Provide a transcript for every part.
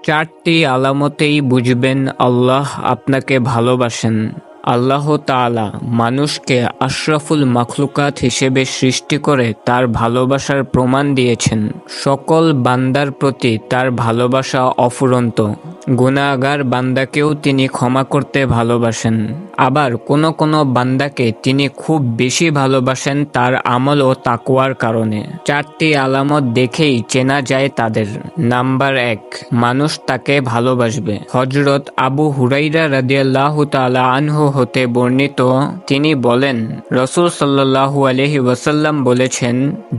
চারটি আলামতেই বুঝবেন আল্লাহ আপনাকে ভালোবাসেন। আল্লাহ তাআলা মানুষকে আশরাফুল মাখলুকাত হিসেবে সৃষ্টি করে তার ভালোবাসার প্রমাণ দিয়েছেন। সকল বান্দার প্রতি তার ভালোবাসা অফুরন্ত। গুনাহগার বান্দাকেও তিনি ক্ষমা করতে ভালোবাসেন। আবার কোনো কোনো বান্দাকে তিনি খুব বেশি ভালোবাসেন তার আমল ও তাকওয়ার কারণে। চারটি আলামত দেখেই চেনা যায় তাদের। নাম্বার 1, মানুষ তাকে ভালোবাসবে। হযরত আবু হুরায়রা রাদিয়াল্লাহু তাআলা আনহু হতে বর্ণিত, তিনি বলেন, রাসূল সাল্লাল্লাহু আলাইহি ওয়াসাল্লাম বলেছেন,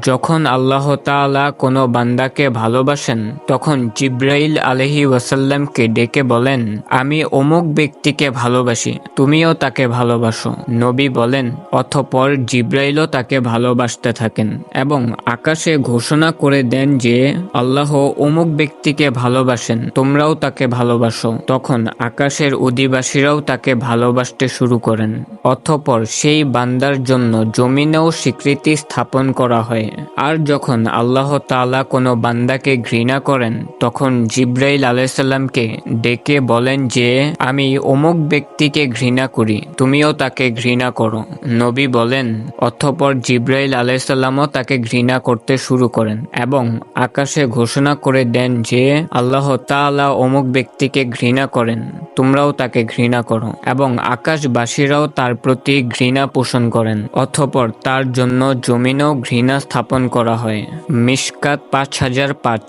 যখন আল্লাহ তাআলা কোনো বান্দাকে ভালোবাসেন তখন জিবরাইল আলাইহি ওয়াসাল্লামকে ডেকে বলেন, আমি অমুক ব্যক্তিকে ভালোবাসি, তুমিও তাকে ভালোবাসো। নবী বলেন, অতঃপর জিবরাইলও তাকে ভালোবাসতে থাকেন এবং আকাশে ঘোষণা করে দেন যে আল্লাহ অমুক ব্যক্তিকে ভালোবাসেন, তোমরাও তাকে ভালোবাসো। তখন আকাশের অধিবাসীরাও তাকে ভালোবাসতে শুরু করেন। অতঃপর সেই বান্দার জন্য জমিনেও স্বীকৃতি স্থাপন করা হয়। আর যখন আল্লাহ তাআলা কোনো বান্দাকে ঘৃণা করেন তখন জিবরাইল আলাইহিস সালামকে ডেকে বলেন যে আমি অমুক ব্যক্তিকে ঘৃণা করি, তুমিও তাকে ঘৃণা করো। নবী বলেন, অতঃপর জিবরাইল আলাইহিস সালামও তাকে ঘৃণা করতে শুরু করেন এবং আকাশে ঘোষণা করে দেন যে আল্লাহ তাআলা অমুক ব্যক্তিকে ঘৃণা করেন, তোমরাও তাকে ঘৃণা করো, এবং আকাশবাসীরাও তার প্রতি ঘৃণা পোষণ করেন। অতঃপর তার জন্য জমিনেও ঘৃণা স্থাপন করা হয়। মিশকাত 5005।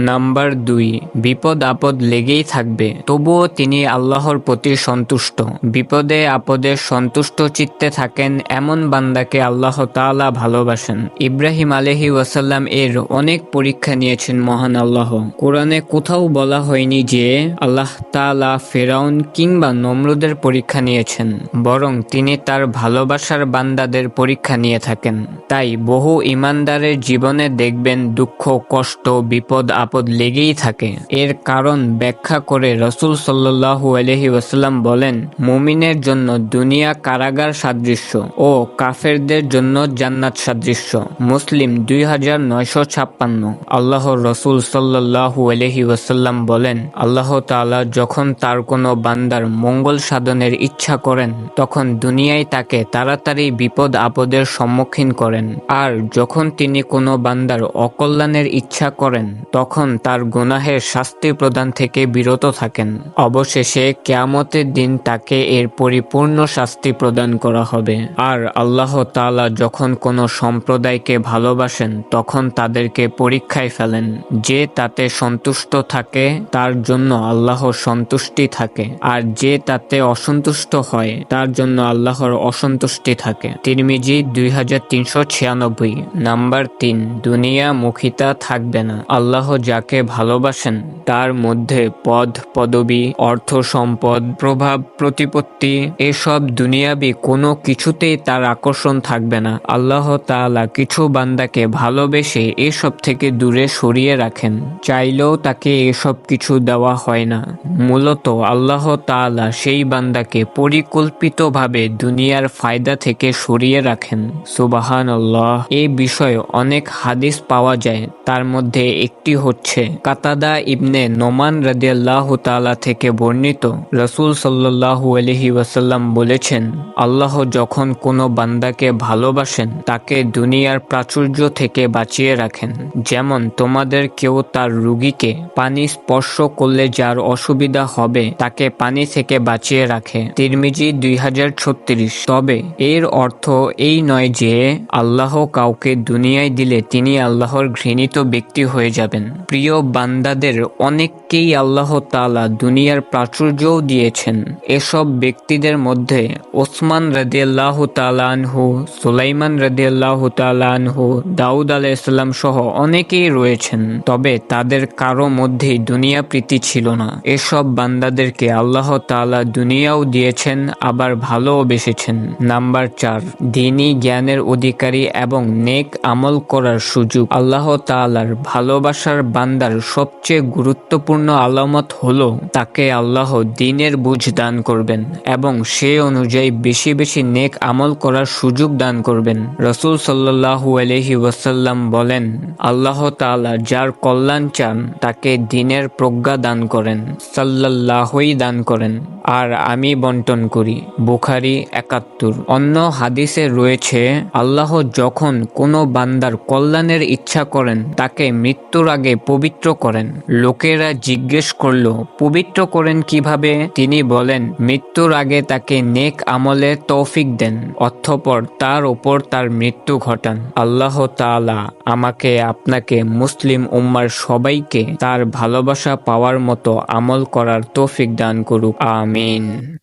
নাম্বার 2, বিপদ আপদ লেগেই থাকবে, তবুও তিনি আল্লাহর প্রতি সন্তুষ্ট। বিপদে আপদে সন্তুষ্ট চিত্তে থাকেন এমন বান্দাকে আল্লাহ তাআলা ভালোবাসেন। ইব্রাহিম আলাইহি ওয়াসাল্লাম এর অনেক পরীক্ষা নিয়েছেন মহান আল্লাহ। কোরআনে কোথাও বলা হয়নি যে আল্লাহ তাআলা ফেরাউন কিংবা নমরুদের পরীক্ষা নিয়েছেন, বরং তিনি তার ভালোবাসার বান্দাদের পরীক্ষা নিয়ে থাকেন। তাই বহু ঈমানদারের জীবনে দেখবেন দুঃখ কষ্ট বিপদ আপদ লেগেই থাকে। এর কারণ ব্যাখ্যা করে রাসূল সাল্লাল্লাহু আলাইহি ওয়াসাল্লাম বলেন, মুমিনের জন্য দুনিয়া কারাগার সাদৃশ্য ও কাফেরদের জন্য জান্নাত সাদৃশ্য। মুসলিম 2956। আল্লাহর রাসূল সাল্লাল্লাহু আলাইহি ওয়াসাল্লাম বলেন, আল্লাহ তাআলা যখন তার কোনো বান্দার মঙ্গল সাধনের ইচ্ছা করেন তখন দুনিয়ায় তাকে তাড়াতাড়ি বিপদ আপদের সম্মুখীন করেন, আর যখন তিনি কোনো বান্দার অকল্যাণের ইচ্ছা করেন তখন তার গুনাহের শাস্তি প্রদান থেকে বিরত থাকেন। অবশেষে কিয়ামতের দিন তাকে এর পরিপূর্ণ শাস্তি প্রদান করা হবে। আর আল্লাহ তাআলা যখন কোনো সম্প্রদায়কে ভালোবাসেন তখন তাদেরকে পরীক্ষায় ফেলেন। যে তাতে সন্তুষ্ট থাকে তার জন্য আল্লাহর সন্তুষ্টি থাকে, আর যে তাতে অসন্তুষ্ট হয় তার জন্য আল্লাহর অসন্তুষ্টি থাকে। তিরমিজি 2396। নাম্বার 3, দুনিয়া মুখিতা থাকবে না। আল্লাহ যাকে ভালোবাসেন তার মধ্যে পদ পদবী অর্থ সম্পদ প্রভাব প্রতিপত্তি এসব দুনিয়াবি কোনো কিছুতেই তার আকর্ষণ থাকবে না। আল্লাহ তাআলা কিছু বান্দাকে ভালোবেসে এসব থেকে দূরে সরিয়ে রাখেন, চাইলেও তাকে এসব কিছু দেওয়া হয় না। মূলত আল্লাহ তাআলা সেই বান্দাকে পরিকল্পিতভাবে দুনিয়ার ফায়দা থেকে সরিয়ে রাখেন। সুবহানাল্লাহ। এই বিষয়ে অনেক হাদিস পাওয়া যায়, তার মধ্যে একটি হচ্ছে কাতাদা ইবনে নোমান রাদিয়াল্লাহু তাআলা থেকে বর্ণিত, রাসূল সাল্লাল্লাহু আলাইহি ওয়াসাল্লাম বলেছেন, আল্লাহ যখন কোনো বান্দাকে ভালোবাসেন তাকে দুনিয়ার প্রাচুর্য থেকে বাঁচিয়ে রাখেন। যেমন তোমাদের কেউ তার রোগীকে পানি স্পর্শ করলে যার অসুবিধা হবে তাকে পানি থেকে বাঁচিয়ে রাখে। তিরমিজি 2036। তবে এর অর্থ এই নয় যে আল্লাহ কাউকে দুনিয়ায় দিলে তিনি আল্লাহর ঘৃণিত ব্যক্তি হয়ে যাবেন। প্রিয় বান্দাদের অনেককেই আল্লাহ তাআলা দুনিয়ার প্রাচুর্যও দিয়েছেন। এসব ব্যক্তিদের মধ্যে ওসমান রাদিয়াল্লাহু তাআলা আনহু, সুলাইমান রাদিয়াল্লাহু তাআলা আনহু, দাউদ আলাইহিস সালাম সহ অনেকেই রয়েছেন। তবে তাদের কারো মধ্যেই দুনিয়া প্রীতি ছিল না। এসব বান্দাদেরকে আল্লাহ তাআলা দুনিয়াও দিয়েছেন, আবার ভালোবেসেছেন। নাম্বার 4, দ্বীনি জ্ঞানের অধিকারী এবং নেক আমল করার সুযোগ। আল্লাহ তাআলার ভালোবাসার বান্দার সবচেয়ে গুরুত্বপূর্ণ আলামত হলো তাকে আল্লাহ দ্বীনের বুঝ দান করবেন এবং এবং সে অনুযায়ী বেশি বেশি নেক আমল করার সুযোগ দান করবেন। রাসূল সাল্লাল্লাহু আলাইহি ওয়াসাল্লাম বলেন, আল্লাহ তাআলা যার কল্যাণ চান তাকে দ্বীনের প্রজ্ঞা দান করেন, সাল্লাল্লাহুই দান করেন, আর আমি বন্টন করি। বুখারী ৭১। অন্য হাদিসে রয়েছে, আল্লাহ যখন কোনো বান্দার কল্যাণের ইচ্ছা করেন তাকে মৃত্যুর আগে পবিত্র করেন। লোকেরা জিজ্ঞেস করল, পবিত্র করেন কিভাবে? তিনি বলেন, মৃত্যুর আগে তাকে নেক আমলে তৌফিক দেন, অতঃপর তার উপর তার মৃত্যু ঘটান। আল্লাহ তাআলা আমাকে, আপনাকে, মুসলিম উম্মার সবাইকে তার ভালোবাসা পাওয়ার মতো আমল করার তৌফিক দান করুক। আমিন।